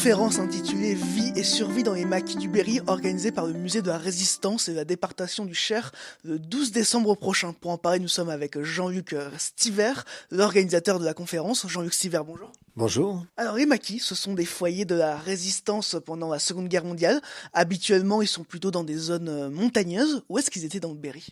conférence intitulée Vie et survie dans les maquis du Berry, organisée par le musée de la Résistance et de la départation du Cher le 12 décembre prochain. Pour en parler, nous sommes avec Jean-Luc Stiver, l'organisateur de la conférence. Jean-Luc Stiver, bonjour. Bonjour. Alors les maquis, ce sont des foyers de la résistance pendant la Seconde Guerre mondiale. Habituellement, ils sont plutôt dans des zones montagneuses. Où est-ce qu'ils étaient dans le Berry?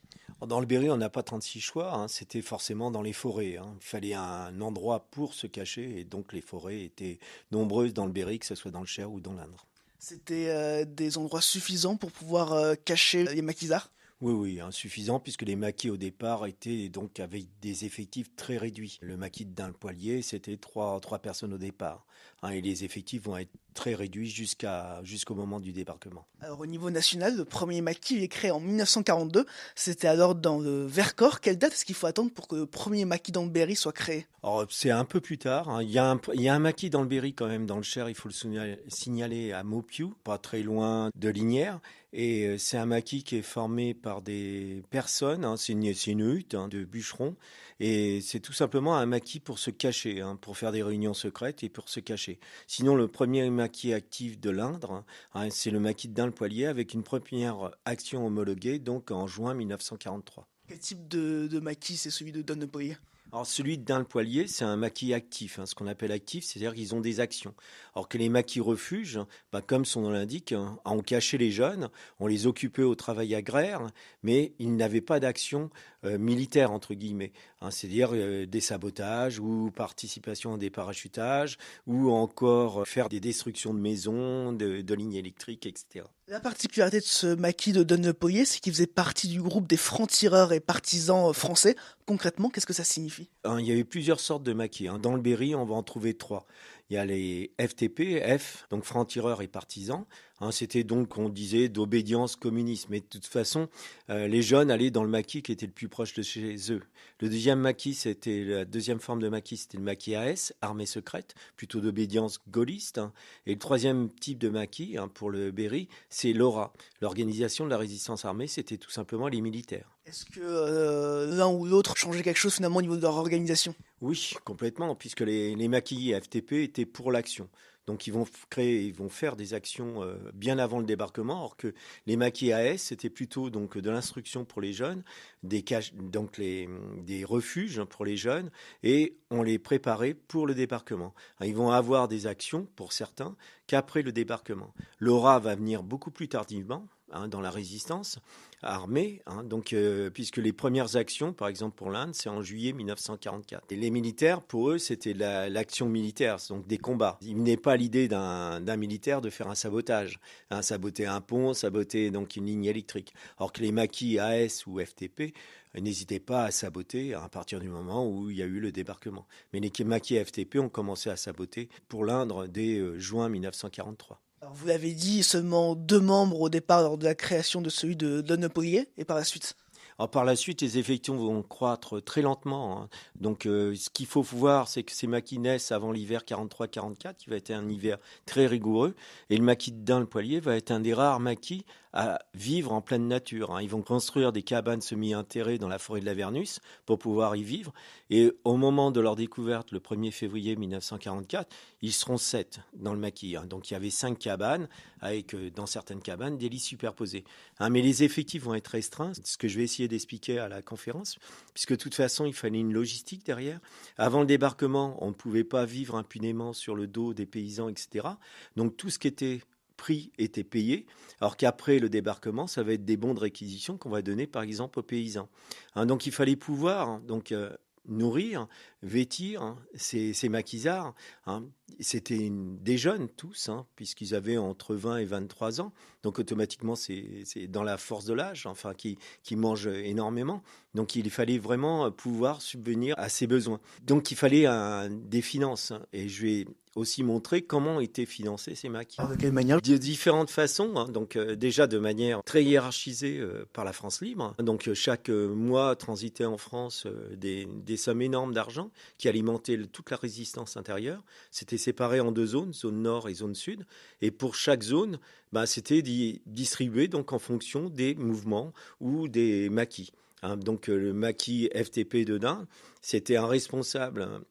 Dans le Berry, on n'a pas 36 choix, c'était forcément dans les forêts. Il fallait un endroit pour se cacher et donc les forêts étaient nombreuses dans le Berry, que ce soit dans le Cher ou dans l'Indre. C'était des endroits suffisants pour pouvoir cacher les maquisards? Oui, insuffisant puisque les maquis au départ étaient donc avec des effectifs très réduits. Le maquis de Dun-le-Poilier, c'était trois personnes au départ. Et les effectifs vont être très réduits jusqu'au moment du débarquement. Alors au niveau national, le premier maquis est créé en 1942. C'était alors dans le Vercors. Quelle date est-ce qu'il faut attendre pour que le premier maquis dans le Berry soit créé? Alors, c'est un peu plus tard. Il y a un maquis dans le Berry quand même, dans le Cher, il faut le signaler à Maupiou, pas très loin de Lignières. Et c'est un maquis qui est formé par des personnes, c'est une hutte de bûcherons. Et c'est tout simplement un maquis pour se cacher, pour faire des réunions secrètes et pour se cacher. Sinon, le premier maquis actif de l'Indre, c'est le maquis de Dun-le-Poilier avec une première action homologuée, donc en juin 1943. Quel type de maquis c'est celui de Dun-le-Poilier? Alors celui de Dun-le-Poilier, c'est un maquis actif, ce qu'on appelle actif, c'est-à-dire qu'ils ont des actions. Alors que les maquis refuges, comme son nom l'indique, ont caché les jeunes, on les occupait au travail agraire, mais ils n'avaient pas d'action militaire, entre guillemets. C'est-à-dire des sabotages ou participation à des parachutages ou encore faire des destructions de maisons, de lignes électriques, etc. La particularité de ce maquis de Dun-le-Poilier, c'est qu'il faisait partie du groupe des francs-tireurs et partisans français. Concrètement, qu'est-ce que ça signifie? Il y avait plusieurs sortes de maquis. Dans le Berry, on va en trouver trois. Il y a les FTP, donc francs-tireurs et partisans. C'était donc, on disait, d'obédience communiste. Mais de toute façon, les jeunes allaient dans le maquis qui était le plus proche de chez eux. La deuxième forme de maquis, c'était le maquis AS, armée secrète, plutôt d'obédience gaulliste. Et le troisième type de maquis, pour le Berry, c'est l'ORA. L'organisation de la résistance armée, c'était tout simplement les militaires. Est-ce que l'un ou l'autre changeait quelque chose finalement au niveau de leur organisation? Oui, complètement, puisque les maquis FTP étaient pour l'action. Donc ils vont faire des actions bien avant le débarquement, alors que les maquis AS, c'était plutôt donc de l'instruction pour les jeunes, des refuges pour les jeunes, et on les préparait pour le débarquement. Ils vont avoir des actions, pour certains, qu'après le débarquement. L'aura va venir beaucoup plus tardivement, dans la résistance armée, puisque les premières actions, par exemple pour l'Inde, c'est en juillet 1944. Et les militaires, pour eux, c'était l'action militaire, donc des combats. Il n'est pas l'idée d'un militaire de faire un sabotage, saboter un pont, saboter donc une ligne électrique. Alors que les maquis AS ou FTP n'hésitaient pas à saboter à partir du moment où il y a eu le débarquement. Mais les maquis FTP ont commencé à saboter pour l'Indre dès juin 1943. Alors vous l'avez dit, seulement 2 membres au départ lors de la création de celui de Dun-le-Poilier, et par la suite? Alors, par la suite, les effectifs vont croître très lentement. Donc, ce qu'il faut voir, c'est que ces maquis naissent avant l'hiver 43-44, qui va être un hiver très rigoureux. Et le maquis de Dun-le-Poilier va être un des rares maquis à vivre en pleine nature. Ils vont construire des cabanes semi-enterrées dans la forêt de la Vernus pour pouvoir y vivre. Et au moment de leur découverte, le 1er février 1944, ils seront 7 dans le maquis. Donc, il y avait 5 cabanes, avec dans certaines cabanes des lits superposés. Mais les effectifs vont être restreints, ce que je vais essayer d'expliquer à la conférence, puisque de toute façon, il fallait une logistique derrière. Avant le débarquement, on ne pouvait pas vivre impunément sur le dos des paysans, etc. Donc tout ce qui était pris était payé, alors qu'après le débarquement, ça va être des bons de réquisition qu'on va donner par exemple aux paysans. Donc il fallait pouvoir nourrir, vêtir ces maquisards. C'était des jeunes tous, puisqu'ils avaient entre 20 et 23 ans. Donc automatiquement, c'est dans la force de l'âge, qui mangent énormément. Donc il fallait vraiment pouvoir subvenir à ces besoins. Donc il fallait des finances. Et je vais aussi montrer comment étaient financés ces maquis. Alors de quelle manière? De différentes façons, déjà de manière très hiérarchisée par la France libre. Donc chaque mois transitait en France des sommes énormes d'argent qui alimentaient toute la résistance intérieure. C'était séparé en 2 zones, zone nord et zone sud. Et pour chaque zone, c'était distribué donc en fonction des mouvements ou des maquis. hein. Donc le maquis FTP de Dain, c'était un responsable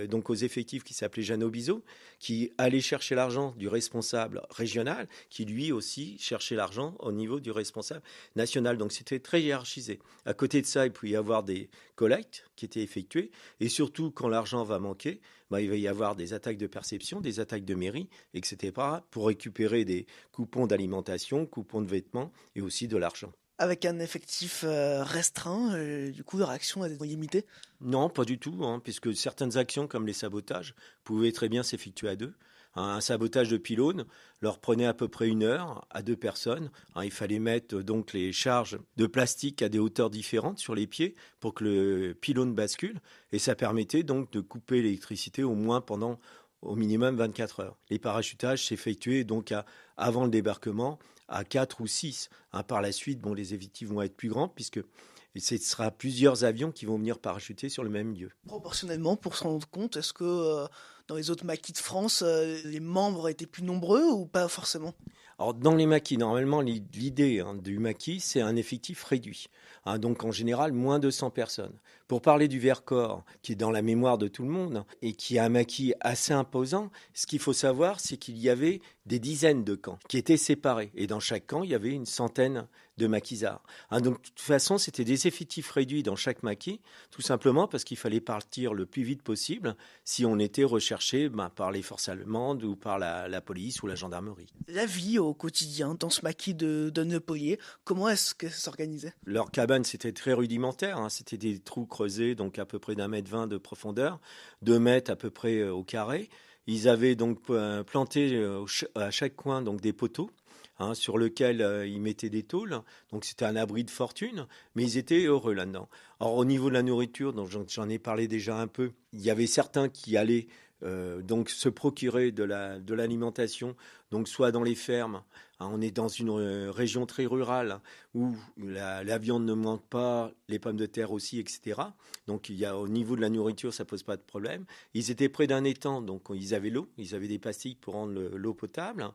donc aux effectifs qui s'appelait Jeannot Bizot, qui allait chercher l'argent du responsable régional, qui lui aussi cherchait l'argent au niveau du responsable national. Donc c'était très hiérarchisé. À côté de ça, il pouvait y avoir des collectes qui étaient effectuées, et surtout quand l'argent va manquer, il va y avoir des attaques de perception, des attaques de mairie, etc., pour récupérer des coupons d'alimentation, coupons de vêtements et aussi de l'argent. Avec un effectif restreint, du coup, leur action est limitée. Non, pas du tout, hein, puisque certaines actions, comme les sabotages, pouvaient très bien s'effectuer à deux. Un sabotage de pylône leur prenait à peu près 1 heure à 2 personnes. Il fallait mettre donc les charges de plastique à des hauteurs différentes sur les pieds pour que le pylône bascule. Et ça permettait donc de couper l'électricité au moins pendant au minimum 24 heures. Les parachutages s'effectuaient donc avant le débarquement à 4 ou 6. Par la suite, les effectifs vont être plus grands puisque ce sera plusieurs avions qui vont venir parachuter sur le même lieu. Proportionnellement, pour se rendre compte, est-ce que dans les autres maquis de France, les membres étaient plus nombreux ou pas forcément? Alors, dans les maquis, normalement, l'idée du maquis, c'est un effectif réduit. Donc, en général, moins de 100 personnes. Pour parler du Vercors, qui est dans la mémoire de tout le monde et qui est un maquis assez imposant, ce qu'il faut savoir, c'est qu'il y avait des dizaines de camps qui étaient séparés. Et dans chaque camp, il y avait une centaine de maquisards. Donc, de toute façon, c'était des effectifs réduits dans chaque maquis, tout simplement parce qu'il fallait partir le plus vite possible si on était recherché par les forces allemandes ou par la police ou la gendarmerie. La vie au quotidien dans ce maquis de Neupolier, comment est-ce que ça s'organisait? Leur cabane, c'était très rudimentaire. C'était des trous creusés, donc à peu près d'1,20 m de profondeur, 2 mètres à peu près au carré. Ils avaient donc planté à chaque coin donc des poteaux, sur lesquels ils mettaient des tôles. Donc c'était un abri de fortune, mais ils étaient heureux là-dedans. Alors au niveau de la nourriture, donc j'en ai parlé déjà un peu, il y avait certains qui allaient donc se procurer de l'alimentation, donc soit dans les fermes. On est dans une région très rurale où la viande ne manque pas, les pommes de terre aussi, etc. Donc au niveau de la nourriture, ça pose pas de problème. Ils étaient près d'un étang, donc ils avaient l'eau, ils avaient des pastilles pour rendre l'eau potable.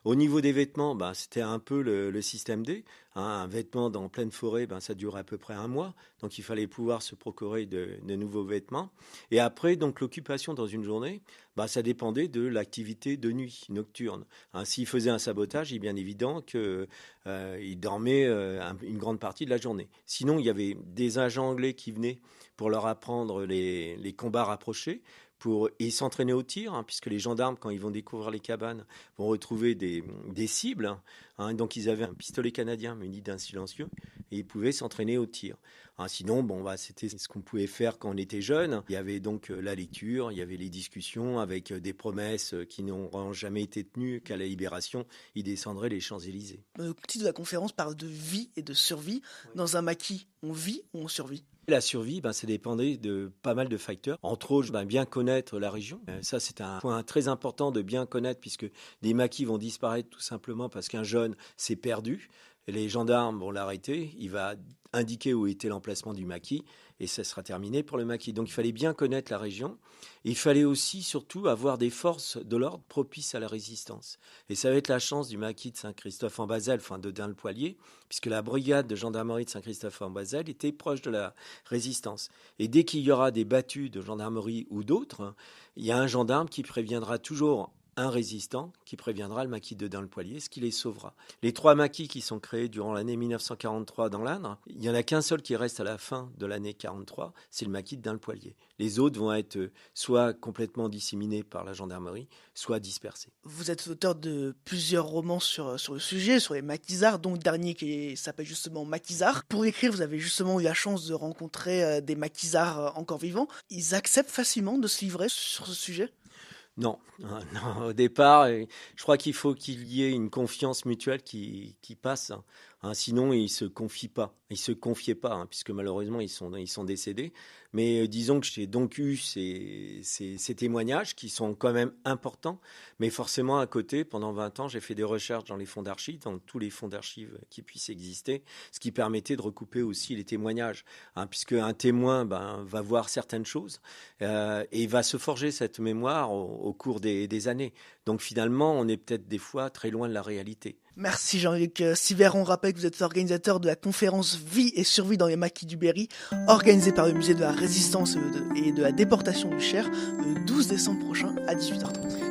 Au niveau des vêtements, c'était un peu le système D. Un vêtement dans pleine forêt, ça dure à peu près 1 mois, donc il fallait pouvoir se procurer de nouveaux vêtements. Et après, donc l'occupation dans une journée, ça dépendait de l'activité de nuit, nocturne. S'il faisait un sabotage, il est bien évident qu'il dormait une grande partie de la journée. Sinon, il y avait des agents anglais qui venaient pour leur apprendre les combats rapprochés, et s'entraîner au tir, puisque les gendarmes, quand ils vont découvrir les cabanes, vont retrouver des cibles. Donc ils avaient un pistolet canadien muni d'un silencieux, et ils pouvaient s'entraîner au tir. Sinon, c'était ce qu'on pouvait faire quand on était jeune. Il y avait donc la lecture, il y avait les discussions avec des promesses qui n'auront jamais été tenues, qu'à la Libération, ils descendraient les Champs-Élysées. Le titre de la conférence parle de vie et de survie. Oui. Dans un maquis, on vit ou on survit? La survie, ça dépendait de pas mal de facteurs. Entre autres, bien connaître la région. Ça, c'est un point très important de bien connaître, puisque des maquis vont disparaître tout simplement parce qu'un jeune s'est perdu. Les gendarmes vont l'arrêter, il va indiquer où était l'emplacement du maquis et ça sera terminé pour le maquis. Donc il fallait bien connaître la région. Il fallait aussi surtout avoir des forces de l'ordre propices à la résistance. Et ça va être la chance du maquis de Saint-Christophe-en-Bazel, de Dain-le-Poilier, puisque la brigade de gendarmerie de Saint-Christophe-en-Bazel était proche de la résistance. Et dès qu'il y aura des battues de gendarmerie ou d'autres, il y a un gendarme qui préviendra toujours un résistant qui préviendra le maquis de Dain-le-Poilier, ce qui les sauvera. Les 3 maquis qui sont créés durant l'année 1943 dans l'Indre, il n'y en a qu'un seul qui reste à la fin de l'année 43, c'est le maquis de Dain-le-Poilier. Les autres vont être soit complètement disséminés par la gendarmerie, soit dispersés. Vous êtes auteur de plusieurs romans sur le sujet, sur les maquisards, dont le dernier qui s'appelle justement Maquisards. Pour écrire, vous avez justement eu la chance de rencontrer des maquisards encore vivants. Ils acceptent facilement de se livrer sur ce sujet ? Non, au départ, je crois qu'il faut qu'il y ait une confiance mutuelle qui passe. Sinon, ils ne se confient pas. Ils ne se confiaient pas, puisque malheureusement, ils sont décédés. Mais disons que j'ai donc eu ces témoignages qui sont quand même importants. Mais forcément, à côté, pendant 20 ans, j'ai fait des recherches dans les fonds d'archives, dans tous les fonds d'archives qui puissent exister, ce qui permettait de recouper aussi les témoignages. Puisque un témoin va voir certaines choses et va se forger cette mémoire au cours des années. Donc finalement, on est peut-être des fois très loin de la réalité. Merci Jean-Luc Stiver. On rappelle que vous êtes organisateur de la conférence Vie et survie dans les maquis du Berry, organisée par le musée de la Résistance et de la déportation du Cher, le 12 décembre prochain à 18h30.